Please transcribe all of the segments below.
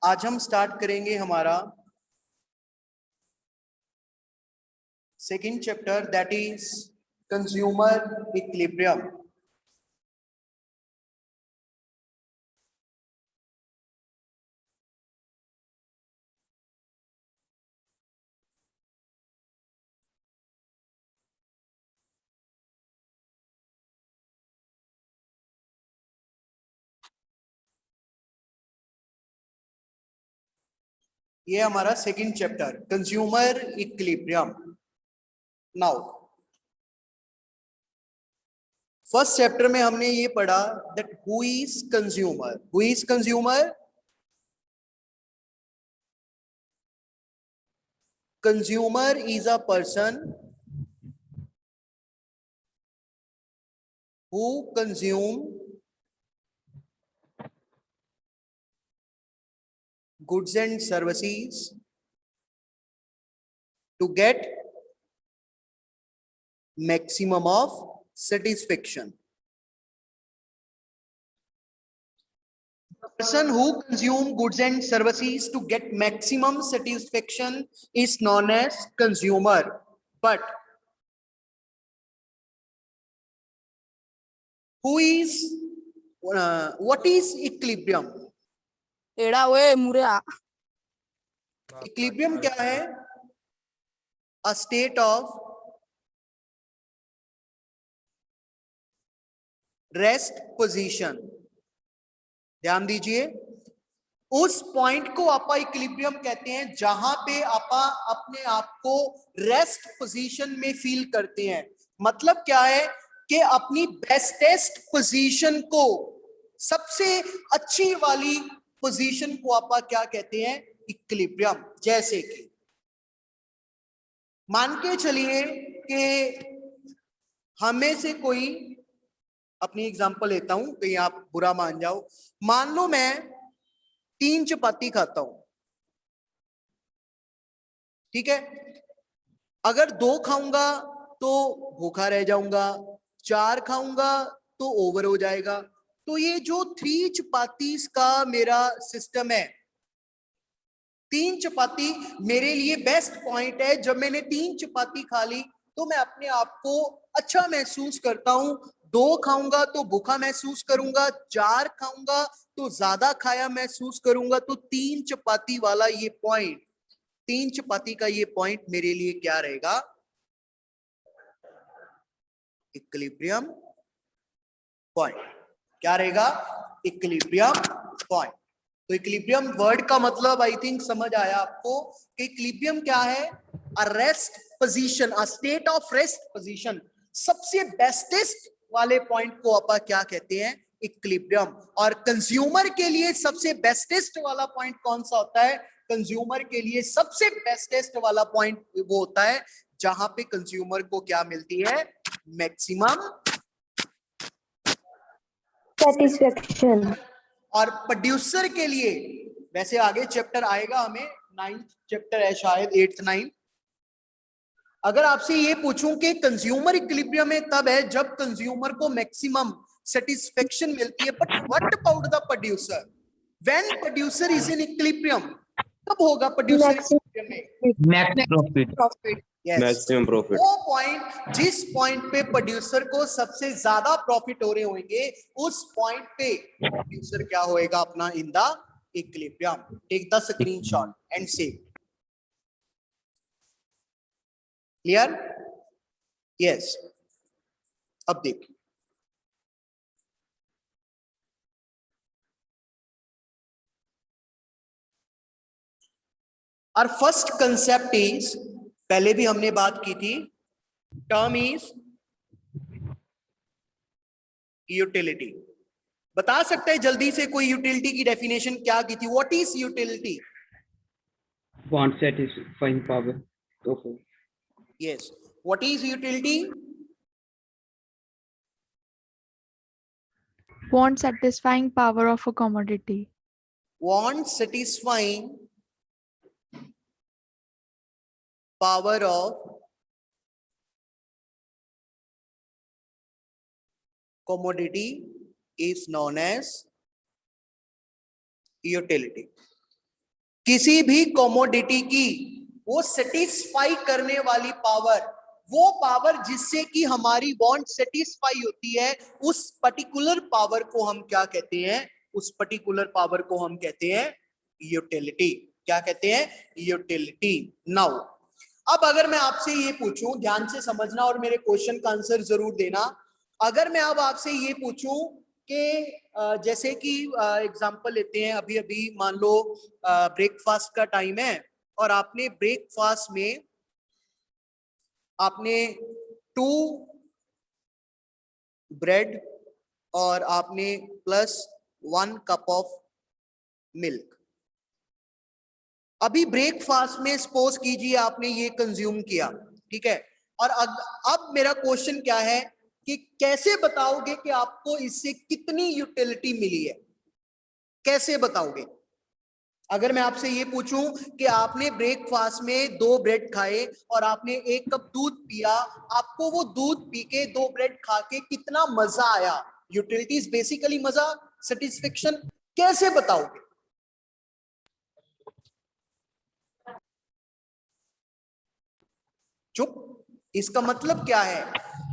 आज हम स्टार्ट करेंगे हमारा second chapter, that is consumer equilibrium. ये हमारा second chapter consumer equilibrium. Now first chapter में हमने ये पढ़ा that who is consumer. Who is consumer? Consumer is a person who consume goods and services to get maximum of satisfaction. The person who consume goods and services to get maximum satisfaction is known as consumer. But who is what is equilibrium? एड़ा वे Muria equilibrium क्या है? A state of rest position. ध्यान दीजिए, उस point को आपा equilibrium कहते हैं जहां पे आपा अपने आप को रेस्ट पोजीशन में फील करते हैं। मतलब क्या है कि अपनी बेस्टेस्ट पोजीशन को, सबसे अच्छी वाली पोजीशन को आपा क्या कहते हैं? इक्विलिब्रियम। जैसे कि मान के चलिए कि हमें से कोई, अपनी एग्जांपल लेता हूं कहीं आप बुरा मान जाओ, मान लो मैं 3 चपाती खाता हूं, ठीक है। अगर 2 खाऊंगा तो भूखा रह जाऊंगा, 4 खाऊंगा तो ओवर हो जाएगा। तो ये जो 3 चपातीस का मेरा सिस्टम है, 3 चपाती मेरे लिए बेस्ट पॉइंट है। जब मैंने 3 चपाती खा ली तो मैं अपने आप को अच्छा महसूस करता हूं। 2 खाऊंगा तो भूखा महसूस करूंगा, 4 खाऊंगा तो ज्यादा खाया महसूस करूंगा। तो 3 चपाती वाला ये पॉइंट, 3 चपाती का ये पॉइंट मेरे लिए क्या रहेगा? Equilibrium point. क्या रहेगा? Equilibrium point. तो इक्विलिब्रियम वर्ड का मतलब आई थिंक समझ आया आपको कि इक्विलिब्रियम क्या है? A rest position, a state of rest position. सबसे बेस्टेस्ट वाले पॉइंट को आप क्या कहते हैं? इक्विलिब्रियम। और कंज्यूमर के लिए सबसे बेस्टेस्ट वाला पॉइंट कौन सा होता है? कंज्यूमर के लिए सबसे बेस्टेस्ट वाला पॉइंट वो होता है जहां पे कंज्यूमर को क्या मिलती है? Maximum satisfaction. और प्रोड्यूसर के लिए, वैसे आगे चैप्टर आएगा हमें, 9th चैप्टर है शायद, 8th 9th। अगर आपसे ये पूछूं कि कंज्यूमर इक्विलिब्रियम में तब है जब कंज्यूमर को मैक्सिमम सेटिस्फेक्शन मिलती है, but what about the producer? When producer is in equilibrium, कब होगा प्रोड्यूसर इक्विलिब्रियम में? Maximum profit. Yes. Maximum profit. वो पॉइंट, जिस पॉइंट पे प्रोड्यूसर को सबसे ज्यादा प्रॉफिट हो रहे होंगे, उस पॉइंट पे प्रोड्यूसर क्या होएगा? अपना in the equilibrium. Take the screenshot and save. Clear? Yes. अब देखिए, और फर्स्ट कंसेप्ट इज, पहले भी हमने बात की थी, टर्म इज यूटिलिटी। बता सकते हैं जल्दी से कोई यूटिलिटी की डेफिनेशन क्या की थी? What is utility? Want satisfying power. Yes, what is utility? Want satisfying power of a commodity. Want satisfying power of commodity is known as utility. किसी भी कमोडिटी की वो सेटिस्फाई करने वाली पावर, वो पावर जिससे कि हमारी वांट सेटिस्फाई होती है, उस पर्टिकुलर पावर को हम क्या कहते हैं? उस पर्टिकुलर पावर को हम कहते हैं यूटिलिटी। क्या कहते हैं? यूटिलिटी। नाउ अब अगर मैं आपसे ये पूछूं, ध्यान से समझना और मेरे क्वेश्चन का आंसर जरूर देना। अगर मैं अब आपसे ये पूछूं कि जैसे कि एग्जांपल लेते हैं, अभी अभी मान लो ब्रेकफास्ट का टाइम है और आपने ब्रेकफास्ट में आपने 2 ब्रेड और आपने प्लस 1 कप ऑफ मिल्क। अभी ब्रेकफास्ट में सपोज कीजिए आपने ये कंज्यूम किया, ठीक है। और अब मेरा क्वेश्चन क्या है कि कैसे बताओगे कि आपको इससे कितनी यूटिलिटी मिली है? कैसे बताओगे? अगर मैं आपसे ये पूछूं कि आपने ब्रेकफास्ट में 2 ब्रेड खाए और आपने 1 कप दूध पिया, आपको वो दूध पी के 2 ब्रेड खा के कितना मजा आया? यूटिलिटी इज बेसिकली मजा, सेटिस्फेक्शन। कैसे बताओगे? चुप। इसका मतलब क्या है?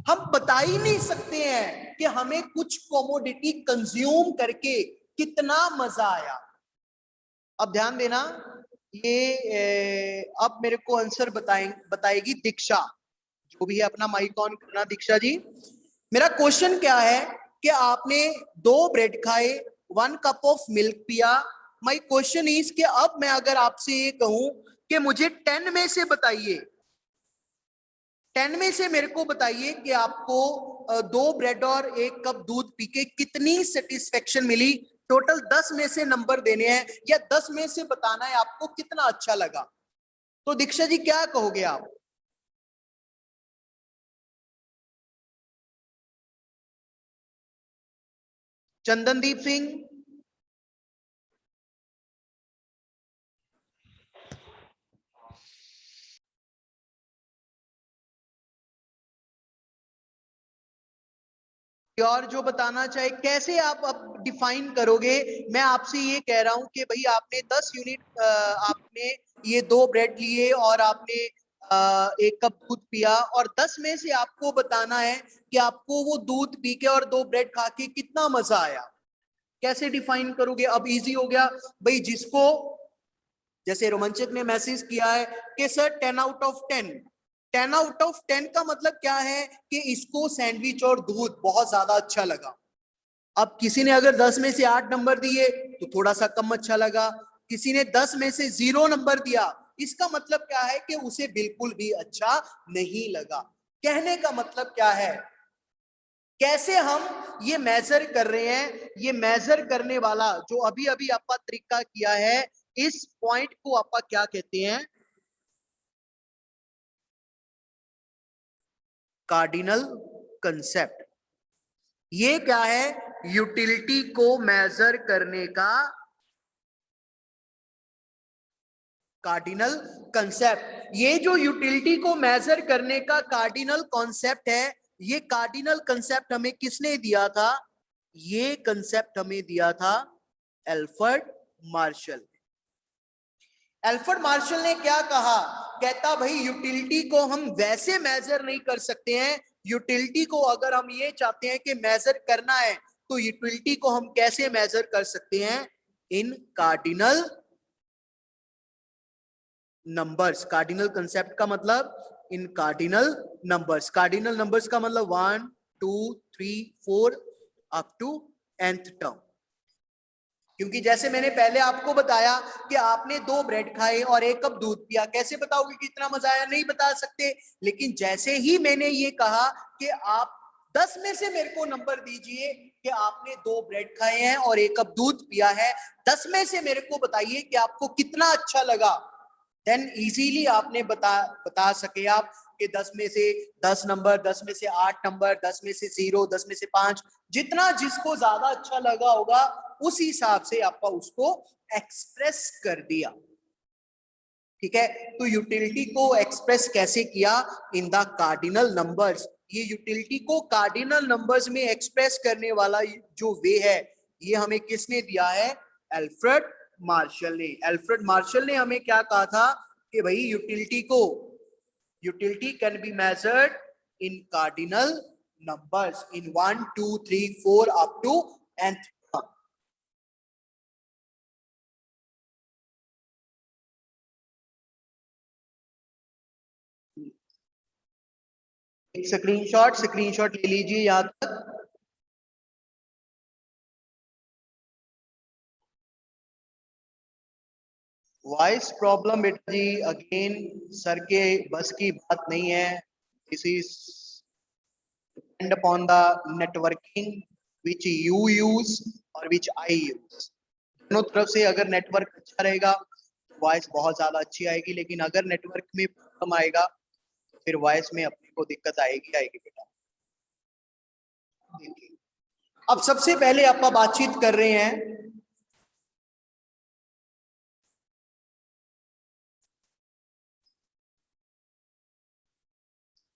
हम बता ही नहीं सकते हैं कि हमें कुछ कमोडिटी कंज्यूम करके कितना मजा आया। अब ध्यान देना, ये अब मेरे को आंसर बताएगी दीक्षा। जो भी है अपना माइक ऑन करना। दीक्षा जी, मेरा क्वेश्चन क्या है कि आपने 2 ब्रेड खाए, 1 कप ऑफ मिल्क पिया। माई क्वेश्चन इज कि अब मैं अगर आपसे ये कहूं कि मुझे 10 में से बताइए, 10 में से मेरे को बताइए कि आपको 2 ब्रेड और 1 कप दूध पी के कितनी सेटिस्फेक्शन मिली। टोटल 10 में से नंबर देने हैं या 10 में से बताना है आपको कितना अच्छा लगा। तो दीक्षा जी क्या कहोगे आप? चंदनदीप सिंह, और जो बताना चाहे कैसे आप अब डिफाइन करोगे? मैं आपसे ये कह रहा हूं कि भाई आपने 10 यूनिट आपने ये 2 ब्रेड लिए और आपने 1 कप दूध पिया और 10 में से आपको बताना है कि आपको वो दूध पी के और 2 ब्रेड खा के कितना मजा आया। कैसे डिफाइन करोगे? अब इजी हो गया भाई। जिसको जैसे रोमांचक ने मैसेज किया है कि sir 10 out of 10, 10 out of 10 का मतलब क्या है कि इसको सैंडविच और दूध बहुत ज्यादा अच्छा लगा। अब किसी ने अगर 10 में से 8 नंबर दिए तो थोड़ा सा कम अच्छा लगा। किसी ने 10 में से 0 नंबर दिया, इसका मतलब क्या है कि उसे बिल्कुल भी अच्छा नहीं लगा। कहने का मतलब क्या है? कैसे हम ये मेजर कर रहे हैं? ये मेजर करने वाला जो अभी अभी आपका तरीका किया है, इस पॉइंट को आपका क्या कहते हैं? Cardinal concept. ये क्या है? यूटिलिटी को मेजर करने का कार्डिनल कंसेप्ट। ये जो यूटिलिटी को मेजर करने का कार्डिनल कॉन्सेप्ट है, ये कार्डिनल कंसेप्ट हमें किसने दिया था? ये कंसेप्ट हमें दिया था एल्फ्रेड मार्शल। एल्फ्रेड मार्शल ने क्या कहा? कहता भाई यूटिलिटी को हम वैसे मेजर नहीं कर सकते हैं। यूटिलिटी को अगर हम ये चाहते हैं कि मेजर करना है तो यूटिलिटी को हम कैसे मेजर कर सकते हैं? इन कार्डिनल नंबर्स। कार्डिनल कंसेप्ट का मतलब इन कार्डिनल नंबर्स। कार्डिनल नंबर्स का मतलब 1 2 3 4 अप टू nth टर्म। क्योंकि जैसे मैंने पहले आपको बताया कि आपने 2 ब्रेड खाए और 1 कप दूध पिया, कैसे बताओगे कि इतना मजा आया? नहीं बता सकते। लेकिन जैसे ही मैंने ये कहा कि आप 10 में से मेरे को नंबर दीजिए कि आपने 2 ब्रेड खाए हैं और 1 कप दूध पिया है, 10 में से मेरे को बताइए कि आपको कितना अच्छा लगा, देन इजीली आपने बता सके आप कि 10 में से 10 नंबर, 10 में से 8 नंबर, 10 में से 0, 10 में से 5, जितना जिसको ज्यादा अच्छा लगा होगा उस हिसाब से आपका उसको एक्सप्रेस कर दिया। ठीक है, तो यूटिलिटी को एक्सप्रेस कैसे किया? In the cardinal numbers. ये यूटिलिटी को कार्डिनल नंबर्स में एक्सप्रेस करने वाला जो वे है, ये हमें किसने दिया है? एल्फ्रेड मार्शल ने, अल्फ्रेड मार्शल ने हमें क्या कहा था कि भाई utility can be measured in cardinal numbers in 1 2 3 4 up to nth। एक स्क्रीनशॉट ले लीजिए यहां तक। वॉइस प्रॉब्लम बेटा जी अगेन सर के बस की बात नहीं है। This is depend upon the networking which you use और विच आई यूज। दोनों तरफ से अगर नेटवर्क अच्छा रहेगा तो वॉइस बहुत ज्यादा अच्छी आएगी, लेकिन अगर नेटवर्क में प्रॉब्लम आएगा तो फिर वॉइस में अपने को दिक्कत आएगी बेटा। देखिए अब सबसे पहले आप बातचीत कर रहे हैं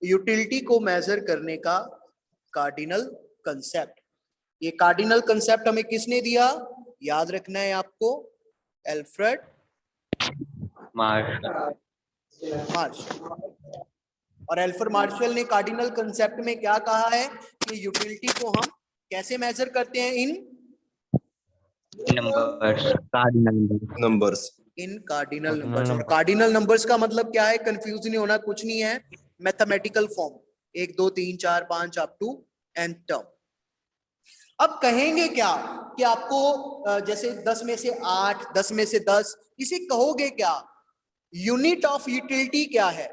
यूटिलिटी को मेजर करने का कार्डिनल कंसेप्ट। ये कार्डिनल कंसेप्ट हमें किसने दिया, याद रखना है आपको, अल्फ्रेड मार्शल। और अल्फ्रेड मार्शल ने कार्डिनल कंसेप्ट में क्या कहा है कि यूटिलिटी को हम कैसे मेजर करते हैं, इन नंबर्स इन कार्डिनल नंबर्स। और कार्डिनल नंबर्स का मतलब क्या है, कंफ्यूज नहीं होना, कुछ नहीं है, mathematical form 1 2 3 4 5 up to n term. अब कहेंगे क्या कि आपको जैसे 10 में से 8, 10 में से 10, इसे कहोगे क्या, यूनिट ऑफ यूटिलिटी क्या है?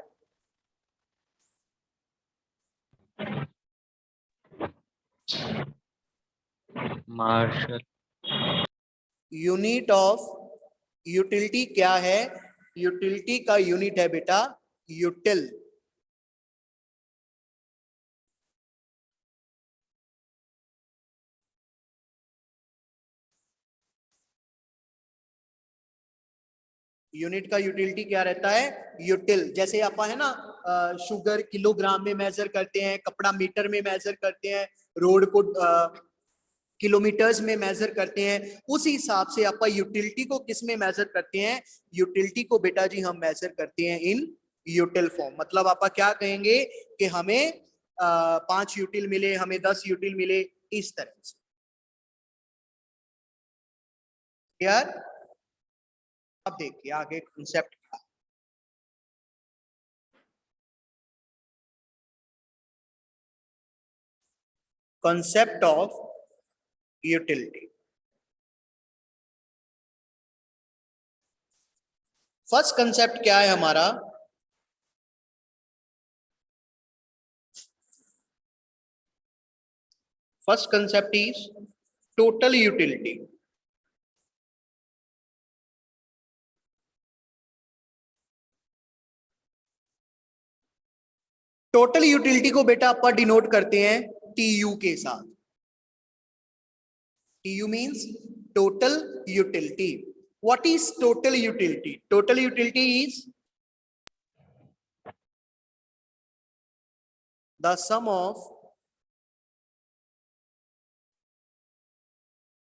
मार्शल। यूनिट ऑफ यूटिलिटी क्या है? यूटिलिटी का यूनिट है बेटा यूटिल। यूनिट का यूटिलिटी क्या रहता है, यूटिल। जैसे आप है ना शुगर किलोग्राम में मेजर करते हैं, कपड़ा मीटर में मेजर करते हैं, रोड को किलोमीटर्स में मेजर करते हैं, उस हिसाब से आप यूटिलिटी को किस में मेजर करते हैं, यूटिलिटी को बेटा जी हम मेजर करते हैं इन यूटिल फॉर्म। मतलब आप क्या कहेंगे कि हमें 5 यूटिल मिले, हमें 10 यूटिल मिले, इस तरह से। यार अब देखिए आगे कॉन्सेप्ट क्या है। Concept of utility. First concept क्या है हमारा, first concept is total utility. Total utility को बेटा आप डिनोट करते हैं TU के साथ। TU means total utility. What is total utility? Total utility is the sum of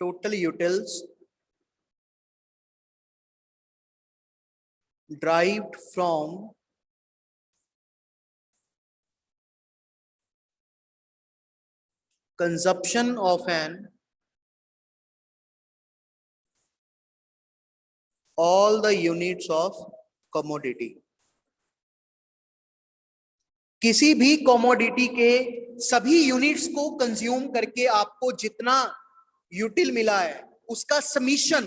total utils derived from consumption of an all the units of commodity। किसी भी commodity के सभी यूनिट्स को कंज्यूम करके आपको जितना यूटिल मिला है उसका summation,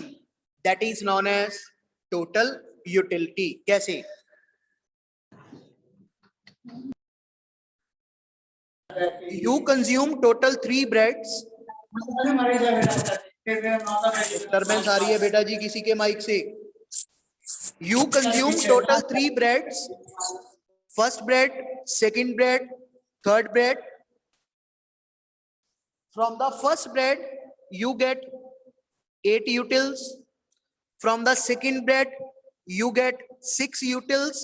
that is known as total utility. कैसे? You consume total 3 breads. Disturbance आ रही है बेटा जी किसी के माइक से। You consume total 3 breads, first bread, second bread, third bread. From the first bread you get 8 utils, from the second bread you get 6 utils,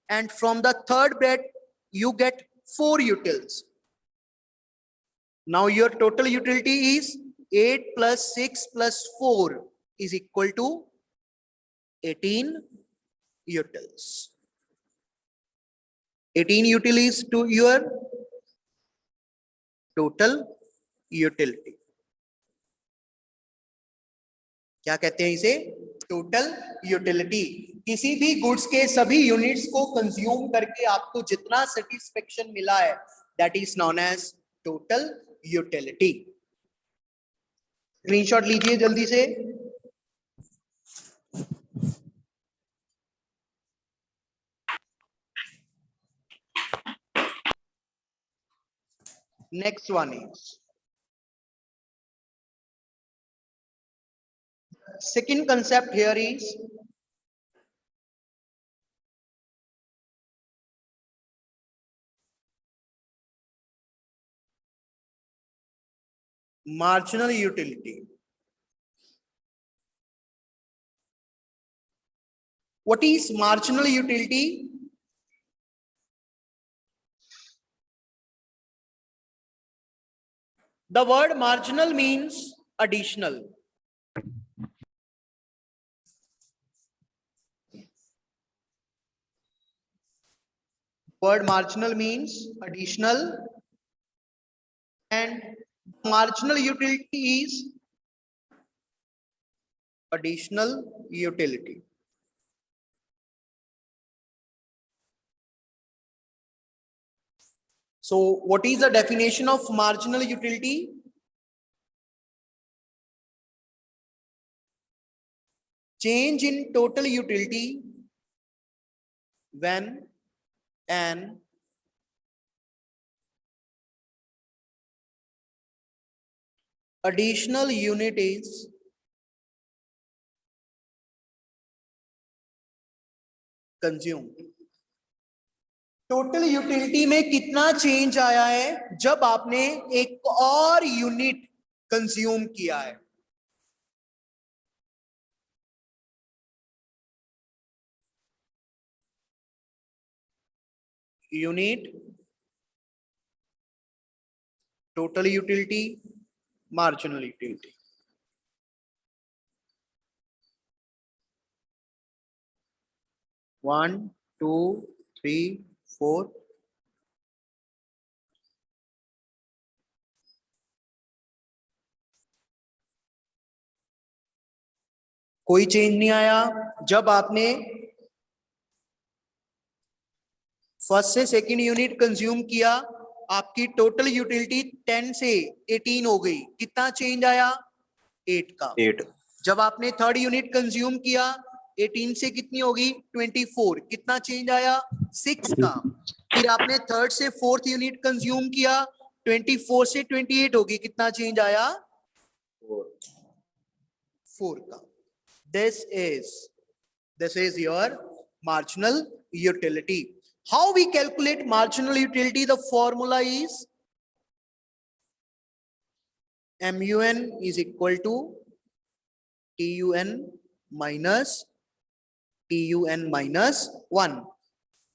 and from the third bread you get 4 utils. Now your total utility is 8 plus 6 plus 4 is equal to 18 utils. 18 utilities to your total utility. क्या कहते हैं इसे? Total utility. किसी भी goods के सभी units को consume करके आपको जितना सेटिस्फेक्शन मिला है, that is known as total utility. Screenshot लीजिए जल्दी से. Next one is second concept here is marginal utility. What is marginal utility? The word marginal means additional. Word marginal means additional, and marginal utility is additional utility. So what is the definition of marginal utility? Change in total utility when an additional unit is consumed. Total utility में कितना change आया है जब आपने एक और unit कंज्यूम किया है. Unit, total utility, marginal utility. One, two, three, 4. कोई चेंज नहीं आया. जब आपने फर्स्ट से सेकंड यूनिट कंज्यूम किया, आपकी टोटल यूटिलिटी 10 से 18 हो गई. कितना चेंज आया? 8 का. 8. जब आपने थर्ड यूनिट कंज्यूम किया, 18 से कितनी होगी? 24. कितना चेंज आया? 6 का. फिर आपने थर्ड से फोर्थ यूनिट कंज्यूम किया, 24 से 28 होगी. कितना चेंज आया? 4 का. This is your marginal utility. How we calculate marginal utility? The formula is MUN is equal to TUN minus TUN minus 1.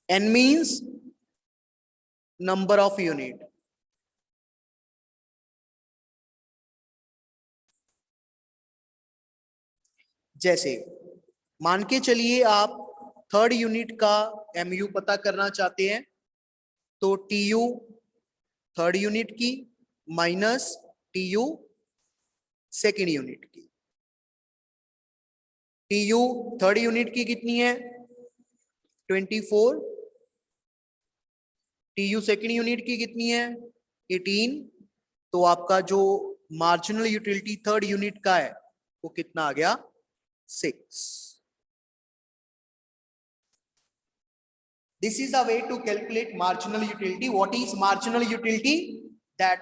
N means number of unit. जैसे मान के चलिए आप थर्ड यूनिट का MU पता करना चाहते हैं, तो TU थर्ड यूनिट की माइनस TU सेकेंड यूनिट की. TU थर्ड यूनिट की कितनी है? 24. TU सेकेंड यूनिट की कितनी है? 18. तो आपका जो मार्जिनल यूटिलिटी थर्ड यूनिट का है वो कितना आ गया? 6. This is a way to calculate marginal utility. What is marginal utility? That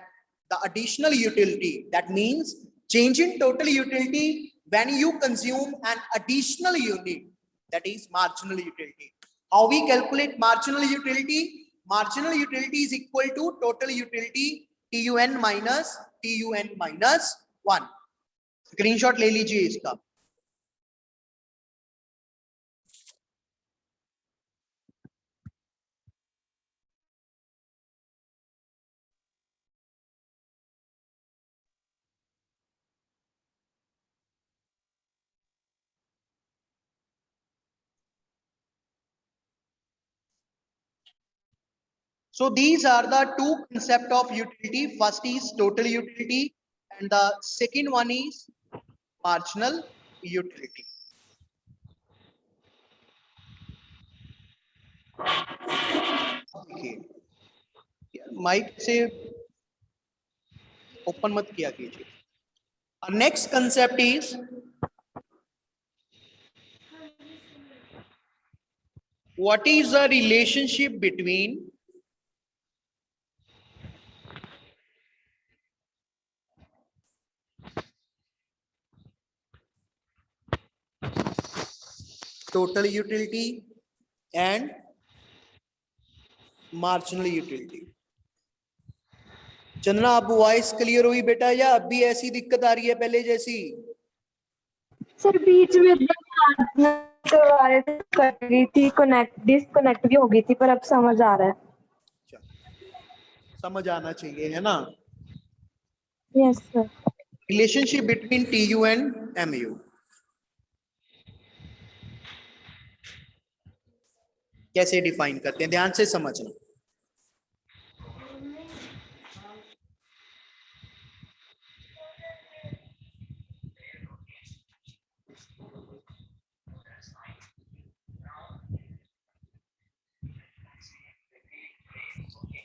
the additional utility, that means change in total utility when you consume an additional unit, that is marginal utility. How we calculate marginal utility? Marginal utility is equal to total utility TUN minus TUN minus 1. Screenshot ले लीजिए इसका. So these are the two concept of utility. First is total utility and the second one is marginal utility. Mic से open मत किया कीजिए. Next concept is what is the relationship between total utility and marginal utility. Chandana, आप voice clear हुई बेटा या अब भी ऐसी दिक्कत आ रही है पहले जैसी? सर बीच में करवा रहे थे, कट गई थी, डिस्कनेक्ट भी हो गई थी, पर अब समझ आ रहा है. समझ आना चाहिए, है ना? Yes sir. Relationship between TU and MU. कैसे डिफाइन करते हैं, ध्यान से समझना.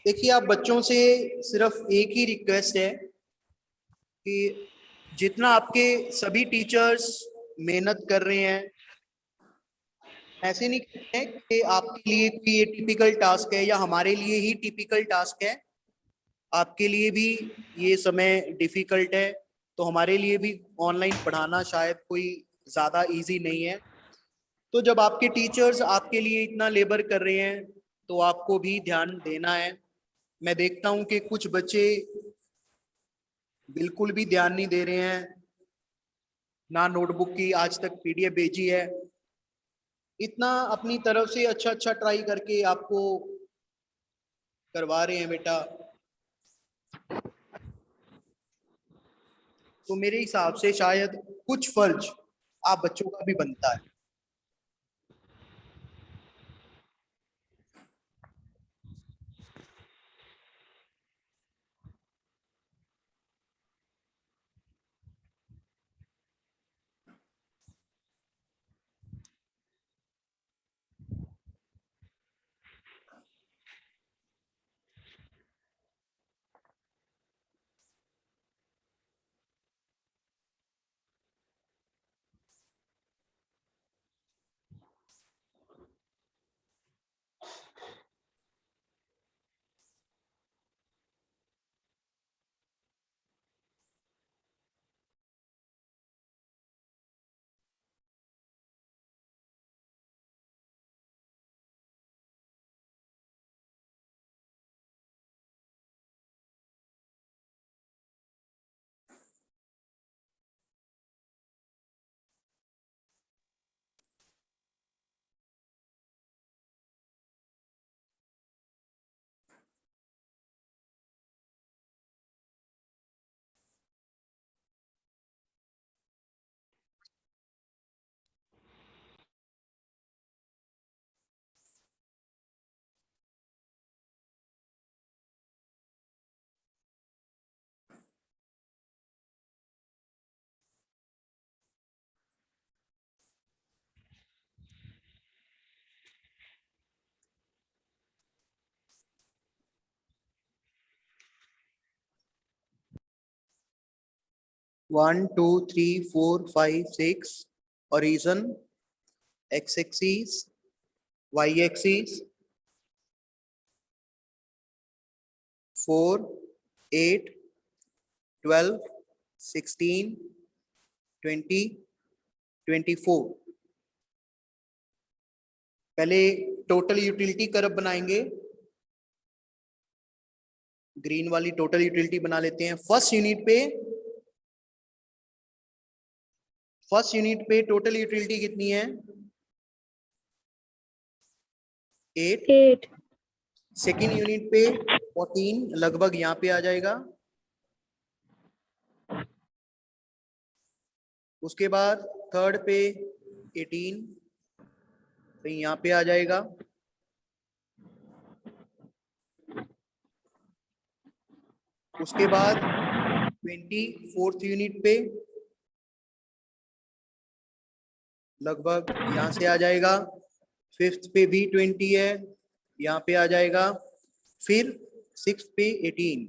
देखिए, आप बच्चों से सिर्फ एक ही रिक्वेस्ट है कि जितना आपके सभी टीचर्स मेहनत कर रहे हैं, ऐसे नहीं कहते हैं कि आपके लिए कोई ये टिपिकल टास्क है या हमारे लिए ही टिपिकल टास्क है. आपके लिए भी ये समय डिफिकल्ट है, तो हमारे लिए भी ऑनलाइन पढ़ाना शायद कोई ज़्यादा इजी नहीं है. तो जब आपके टीचर्स आपके लिए इतना लेबर कर रहे हैं तो आपको भी ध्यान देना है. मैं देखता हूं कि कुछ बच्चे बिल्कुल भी ध्यान नहीं दे रहे हैं, ना नोटबुक की आज तक PDF भेजी है. इतना अपनी तरफ से अच्छा ट्राई करके आपको करवा रहे हैं बेटा, तो मेरे हिसाब से शायद कुछ फर्ज आप बच्चों का भी बनता है. One two three four five six origin, X axis, Y axis, 4, 8, 12, 16, 20, 24. पहले टोटल यूटिलिटी कर्व बनाएंगे. ग्रीन वाली टोटल यूटिलिटी बना लेते हैं. फर्स्ट यूनिट पे टोटल यूटिलिटी कितनी है? 8. सेकेंड यूनिट पे 14, लगभग यहाँ पे आ जाएगा. उसके बाद थर्ड पे 18, तो यहाँ पे आ जाएगा. उसके बाद 24th यूनिट पे लगभग यहां से आ जाएगा, 5th पे भी 20 है, यहाँ पे आ जाएगा, फिर 6th पे 18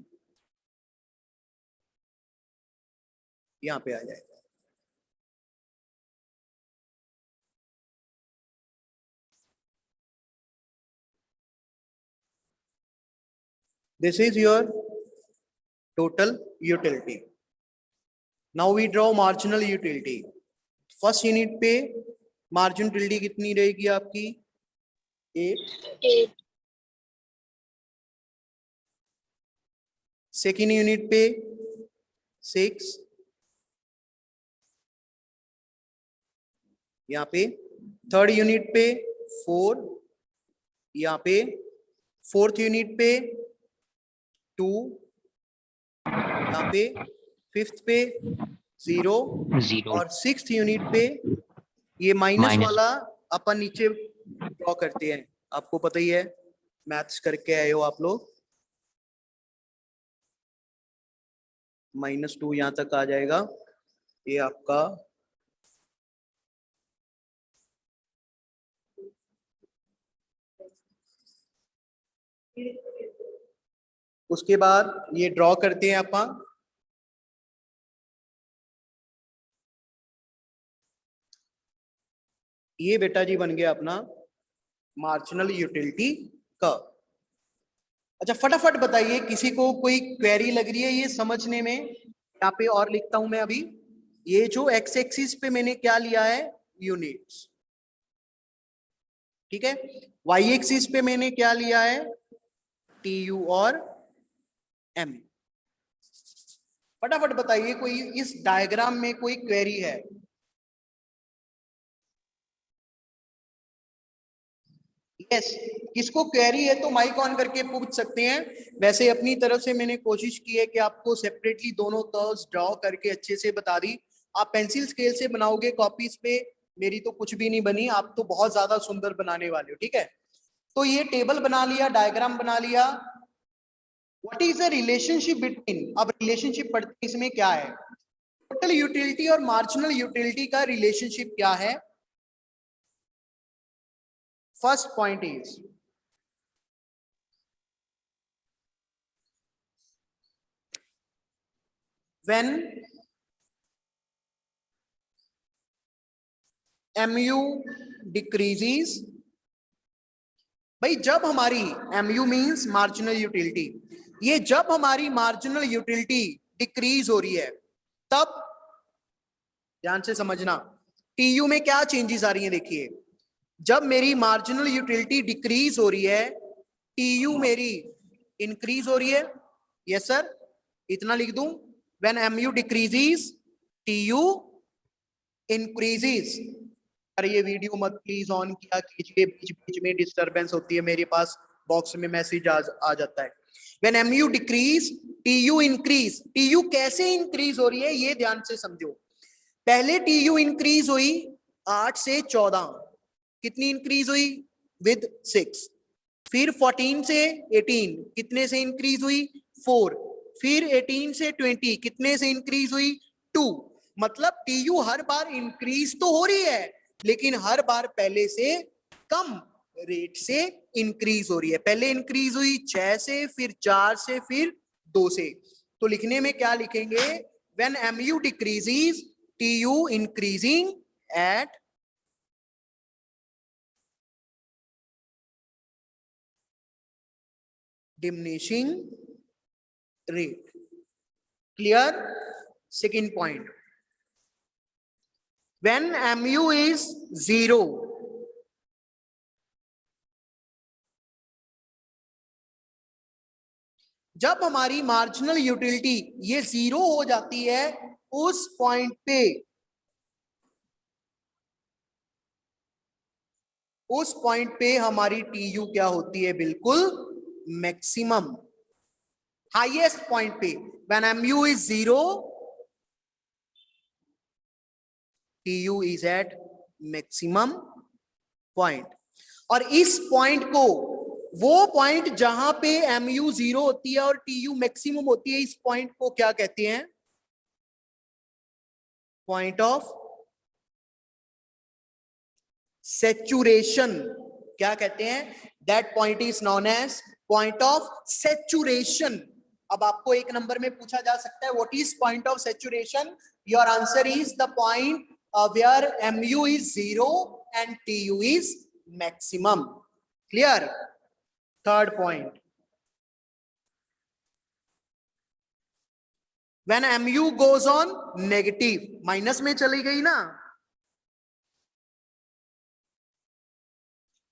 यहाँ पे आ जाएगा। This is your total utility. Now we draw marginal utility. First unit पे मार्जिन यूटिलिटी कितनी रहेगी आपकी? 8। सेकेंड यूनिट पे 6, यहाँ पे थर्ड यूनिट पे 4, यहाँ पे फोर्थ यूनिट पे 2, यहाँ पे फिफ्थ पे 0 0 और सिक्स्थ यूनिट पे ये माइनस Minus. वाला अपन नीचे ड्रॉ करते हैं, आपको पता ही है, मैथ्स करके आए हो आप लोग। -2 यहां तक आ जाएगा, ये आपका उसके बाद ये ड्रॉ करते हैं अपन, ये बेटा जी बन गया अपना मार्जिनल यूटिलिटी कर्व। अच्छा फटाफट बताइए, किसी को कोई क्वेरी लग रही है ये समझने में? यहाँ पे और लिखता हूं मैं अभी, ये जो एक्स एक्सिस पे मैंने क्या लिया है? यूनिट्स, ठीक है। वाई एक्सिस पे मैंने क्या लिया है? टीयू और एम। फटाफट बताइए कोई इस डायग्राम में कोई क्वेरी है? यस, किसको क्वेरी है तो माइक ऑन करके पूछ सकते हैं। वैसे अपनी तरफ से मैंने कोशिश की है कि आपको सेपरेटली दोनों कर्व्स ड्रॉ करके अच्छे से बता दी। आप पेंसिल स्केल से बनाओगे कॉपीज पे, मेरी तो कुछ भी नहीं बनी, आप तो बहुत ज्यादा सुंदर बनाने वाले हो, ठीक है। तो ये टेबल बना लिया, डायग्राम बना लिया। What is the relationship between, अब रिलेशनशिप पढ़ते इसमें क्या है, टोटल यूटिलिटी और मार्जिनल यूटिलिटी का रिलेशनशिप क्या है? First point is, when mu decreases, भाई जब हमारी mu means marginal utility, ये जब हमारी marginal utility डिक्रीज हो रही है तब ध्यान से समझना TU में क्या चेंजेस आ रही हैं। देखिए जब मेरी मार्जिनल यूटिलिटी डिक्रीज हो रही है, टीयू मेरी इंक्रीज हो रही है। यस सर, इतना लिख दूं, when MU decreases TU increases. अरे ये वीडियो मत प्लीज ऑन किया कीजिए, बीच बीच में डिस्टरबेंस होती है, मेरे पास बॉक्स में मैसेज आ जाता है। When MU decrease TU increase. TU कैसे इंक्रीज हो रही है ये ध्यान से समझो। पहले टीयू इंक्रीज हुई 8 से 14, कितनी इंक्रीज हुई? विद 6। फिर 14 से 18 कितने से इंक्रीज हुई? 4। फिर 18 से 20 कितने से इंक्रीज हुई? 2। मतलब टीयू हर बार इंक्रीज तो हो रही है, लेकिन हर बार पहले से कम रेट से इंक्रीज हो रही है। पहले इंक्रीज हुई 6 से, फिर 4 से, फिर 2 से। तो लिखने में क्या लिखेंगे? When MU decreases TU increasing at diminishing rate. Clear? Second point, when mu is 0, जब हमारी मार्जिनल यूटिलिटी ये 0 हो जाती है, उस पॉइंट पे, उस पॉइंट पे हमारी टीयू क्या होती है? बिल्कुल मैक्सिमम, हाईएस्ट पॉइंट पे। When mu is 0, TU is at maximum point. और इस पॉइंट को वो पॉइंट जहां पे mu 0 होती है और tu मैक्सिमम होती है, इस पॉइंट को क्या कहते हैं? Point of saturation. क्या कहते हैं? That point is known as point of saturation. अब आपको एक नंबर में पूछा जा सकता है what is point of saturation? Your answer is the point where mu is 0 and tu is maximum. Clear? Third point. When mu goes on negative, minus में चली गई ना,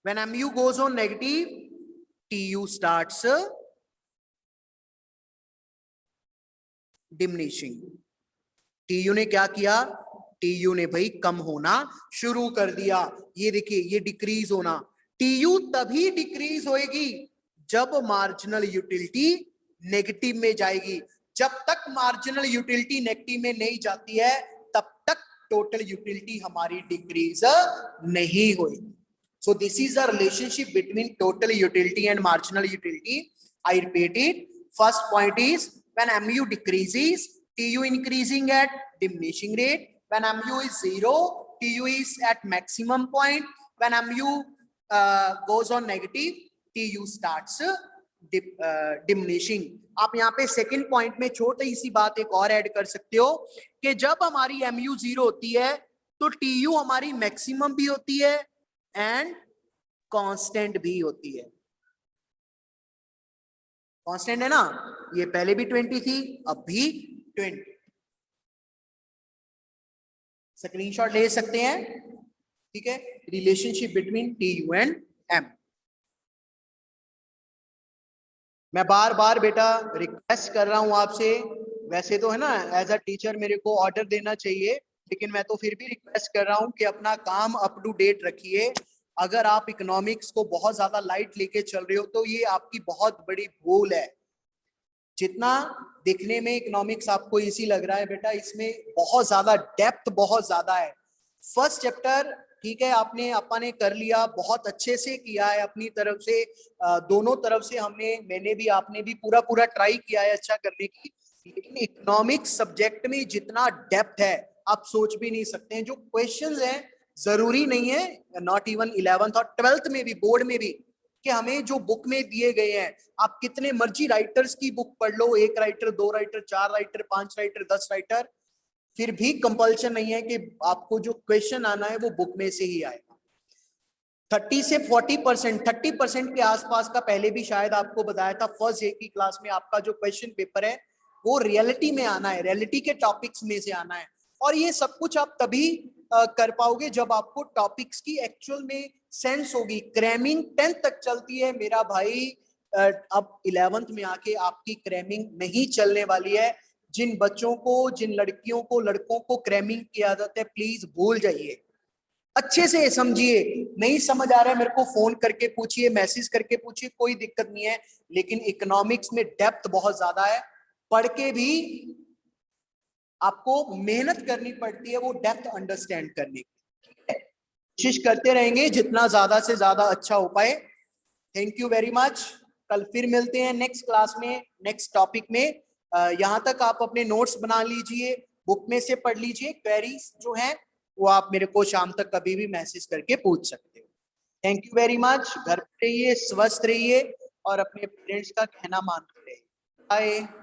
when mu goes on negative, tu starts diminishing. tu ने क्या किया? tu ने भाई कम होना शुरू कर दिया. ये देखिए, ये डिक्रीज होना. tu तभी डिक्रीज होएगी जब मार्जिनल यूटिलिटी नेगेटिव में जाएगी. जब तक मार्जिनल यूटिलिटी नेगेटिव में नहीं जाती है तब तक टोटल यूटिलिटी हमारी डिक्रीज नहीं होगी. So this is the relationship between total utility and marginal utility. I repeat it. First point is when mu decreases, tu increasing at diminishing rate. When mu is 0, tu is at maximum point. When mu goes on negative, tu starts diminishing. आप यहाँ पे second point में छोटी सी बात एक और add कर सकते हो कि जब हमारी mu 0 होती है तो tu हमारी मैक्सिमम भी होती है एंड कांस्टेंट भी होती है. कांस्टेंट है ना, ये पहले भी 20 थी, अब भी 20. स्क्रीनशॉट ले सकते हैं. ठीक है, relationship between tu and m. मैं बार बार बेटा रिक्वेस्ट कर रहा हूं आपसे, वैसे तो है ना एज अ टीचर मेरे को ऑर्डर देना चाहिए, लेकिन मैं तो फिर भी रिक्वेस्ट कर रहा हूं कि अपना काम अप टू डेट रखिए. अगर आप इकोनॉमिक्स को बहुत ज्यादा लाइट लेके चल रहे हो तो ये आपकी बहुत बड़ी भूल है. जितना दिखने में इकोनॉमिक्स आपको इजी लग रहा है बेटा, इसमें बहुत ज्यादा डेप्थ बहुत ज्यादा है. फर्स्ट चैप्टर ठीक है आपने अपने कर लिया, बहुत अच्छे से किया है अपनी तरफ से, दोनों तरफ से मैंने भी आपने भी पूरा ट्राई किया है अच्छा करने की. लेकिन इकोनॉमिक्स सब्जेक्ट में जितना डेप्थ है आप सोच भी नहीं सकते हैं. जो क्वेश्चंस हैं जरूरी नहीं है, नॉट इवन 11th और 12th में भी, बोर्ड में भी, कि हमें जो बुक में दिए गए हैं, आप कितने मर्जी राइटर्स की बुक पढ़ लो, 1 writer 2 writer 4 writer 5 writer 10 writer, फिर भी कंपल्शन नहीं है कि आपको जो क्वेश्चन आना है वो बुक में से ही आएगा. 30 से 40%, 30% के आसपास का पहले भी शायद आपको बताया था फर्स्ट की क्लास में, आपका जो क्वेश्चन पेपर है वो रियलिटी में आना है, रियलिटी के टॉपिक्स में से आना है. और ये सब कुछ आप तभी कर पाओगे जब आपको टॉपिक्स की एक्चुअल में सेंस होगी. क्रैमिंग 10th तक चलती है मेरा भाई, अब 11th में आके आपकी क्रैमिंग नहीं चलने वाली है. जिन बच्चों को, जिन लड़कियों को, लड़कों को क्रैमिंग की आदत है, प्लीज भूल जाइए, अच्छे से समझिए. नहीं समझ आ रहा है मेरे को फोन करके पूछिए, मैसेज करके पूछिए, कोई दिक्कत नहीं है. लेकिन इकोनॉमिक्स में डेप्थ बहुत ज्यादा है, पढ़ के भी आपको मेहनत करनी पड़ती है वो डेप्थ अंडरस्टैंड करने की. कोशिश करते रहेंगे जितना ज्यादा से ज्यादा अच्छा हो पाए. Thank you very much. कल फिर मिलते हैं नेक्स्ट क्लास में, नेक्स्ट टॉपिक में. यहाँ तक आप अपने नोट्स बना लीजिए, बुक में से पढ़ लीजिए. क्वेरीज जो है वो आप मेरे को शाम तक कभी भी मैसेज करके पूछ सकते हो. Thank you very much. घर पे रहिए, स्वस्थ रहिए और अपने पेरेंट्स का कहना मानते रहिए. बाय.